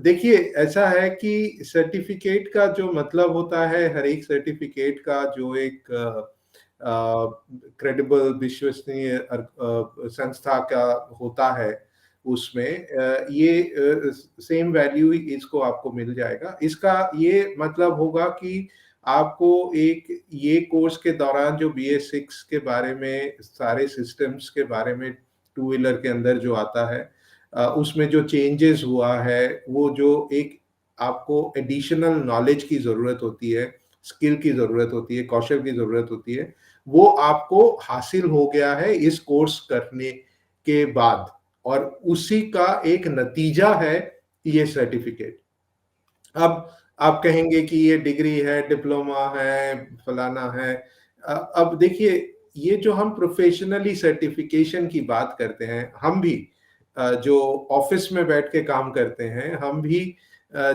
देखिए, ऐसा है कि सर्टिफ़िकेट का जो मतलब होता है, हर एक सर्टिफ़िकेट का जो एक क्रेडिबल विश्वसनीय संस्था का होता है, उसमें ये सेम वैल्यू ही इसको आपको मिल जाएगा। इसका ये मतलब होगा कि आपको एक ये कोर्स के दौरान जो BS6 के बारे में, सारे सिस्टम्स के बारे में टू व्हीलर के अंदर जो आता है, उसमें जो चेंजेस हुआ है, वो जो एक आपको एडिशनल नॉलेज की ज़रूरत होती है, स्किल की ज़रूरत होती है, कौशल की ज़रूरत होती है, वो आपको हासिल हो गया है इस कोर्स करने के बाद, और उसी का एक नतीजा है ये सर्टिफ़िकेट। अब आप कहेंगे कि ये डिग्री है, डिप्लोमा है, फलाना है। अब देखिए, ये जो हम प्रोफ़ेशनली सर्टिफ़िकेशन की बात करते हैं, हम भी जो ऑफ़िस में बैठ के काम करते हैं, हम भी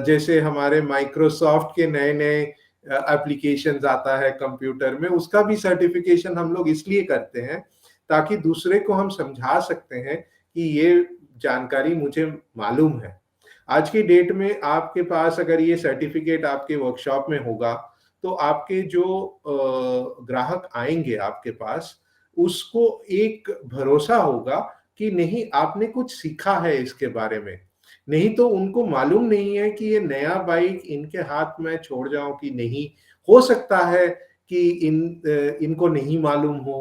जैसे हमारे माइक्रोसॉफ्ट के नए-नए एप्लीकेशंस आता है कंप्यूटर में, उसका भी सर्टिफ़िकेशन हम लोग इसलिए करते हैं, ताकि दूसरे को हम समझा सकते हैं कि ये जानकारी मुझे मालूम है। आज की डेट में आपके पास अगर ये सर्टिफ़िकेट आपके वर्कशॉप में होगा, तो आपके जो ग्राहक आएँगे आपके पास, उसको एक भरोसा होगा कि नहीं, आपने कुछ सीखा है इसके बारे में। नहीं तो उनको मालूम नहीं है कि ये नया बाइक इनके हाथ में छोड़ जाऊँ कि नहीं। हो सकता है कि इनको नहीं मालूम हो।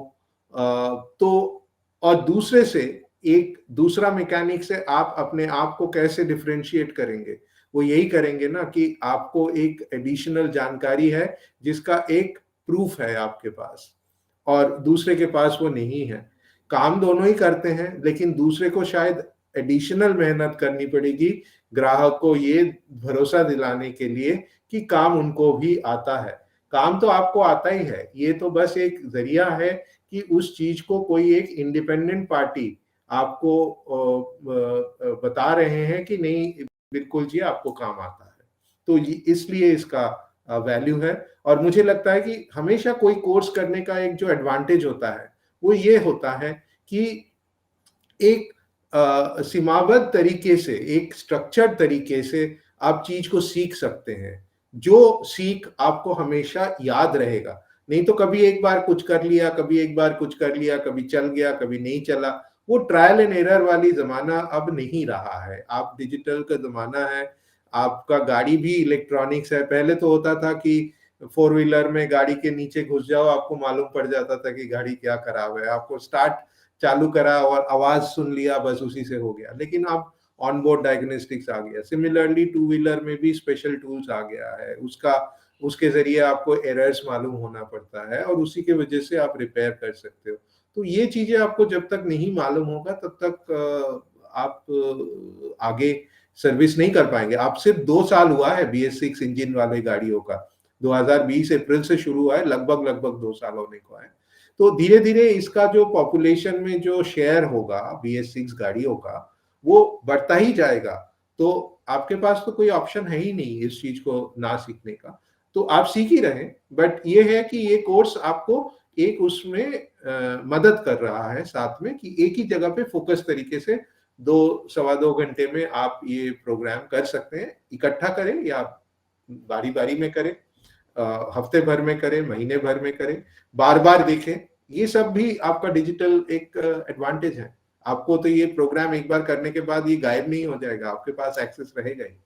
तो और दूसरे से, एक दूसरा मैकेनिक से आप अपने आप को कैसे डिफरेंशिएट करेंगे? वो यही करेंगे ना कि आपको एक एडिशनल जानकारी है, जिसका एक प्रूफ है आपके पास, और दूसरे के पास वो नहीं है। काम दोनों ही करते हैं, लेकिन दूसरे को शायद एडिशनल मेहनत करनी पड़ेगी, ग्राहक को ये भरोसा दिलाने के लिए कि काम उनको भी आता है। काम तो आपको आता ही है, ये तो बस एक ज़रिया है कि उस चीज़ को कोई एक इंडिपेंडेंट पार्टी आपको बता रहे हैं कि नहीं, बिल्कुल जी, आपको काम आता है। तो ये इसलिए इसका वैल्यू है, और मुझे लगता है कि हमेशा कोई कोर्स करने का एक जो एडवांटेज होता है, वो ये होता है कि एक सीमाबद्ध तरीके से, एक स्ट्रक्चर्ड तरीके से आप चीज़ को सीख सकते हैं, जो सीख आपको हमेशा याद रहेगा। नहीं तो कभी एक बार कुछ कर लिया, कभी एक बार कुछ कर लिया, कभी चल गया, कभी नहीं चला। वो ट्रायल एंड एरर वाली ज़माना अब नहीं रहा है। आप डिजिटल का ज़माना है, आपका गाड़ी भी इलेक्ट्रॉनिक्स है। पहले तो होता था कि फोर व्हीलर में गाड़ी के नीचे घुस जाओ, आपको मालूम पड़ जाता था कि गाड़ी क्या खराब है। आपको स्टार्ट चालू करा और आवाज़ सुन लिया, बस उसी से हो गया। लेकिन अब ऑन बोर्ड डायग्नोस्टिक्स आ गया। सिमिलरली टू व्हीलर में भी स्पेशल टूल्स आ गया है। उसके ज़रिए आपको एरर्स मालूम होना पड़ता है, और उसी की वजह से आप रिपेयर कर सकते हो। तो ये चीज़ें आपको जब तक नहीं मालूम होगा, तब तक आप आगे सर्विस नहीं कर पाएँगे। अब सिर्फ 2 साल हुआ है BS6 इंजन वाली गाड़ियों का। 2020 अप्रैल से शुरू हुआ है, लगभग 2 साल होने को है। तो धीरे-धीरे इसका जो पॉपुलेशन में जो शेयर होगा BS6 गाड़ियों का, वो बढ़ता ही जाएगा। तो आपके पास तो कोई ऑप्शन है ही नहीं इस चीज़ को ना सीखने का। तो आप सीख ही रहे हैं, बट ये है कि ये कोर्स आपको एक उसमें मदद कर रहा है साथ में, कि एक ही जगह पे फ़ोकस तरीके से 2 सवा 2 घंटे में आप ये प्रोग्राम कर सकते हैं। इकट्ठा करें या बारी-बारी में करें, हफ्ते भर में करें, महीने भर में करें, बार-बार देखें। ये सब भी आपका डिजिटल एक एडवांटेज है। आपको तो ये प्रोग्राम एक बार करने के बाद ये गायब नहीं हो जाएगा, आपके पास एक्सेस रहेगा ही।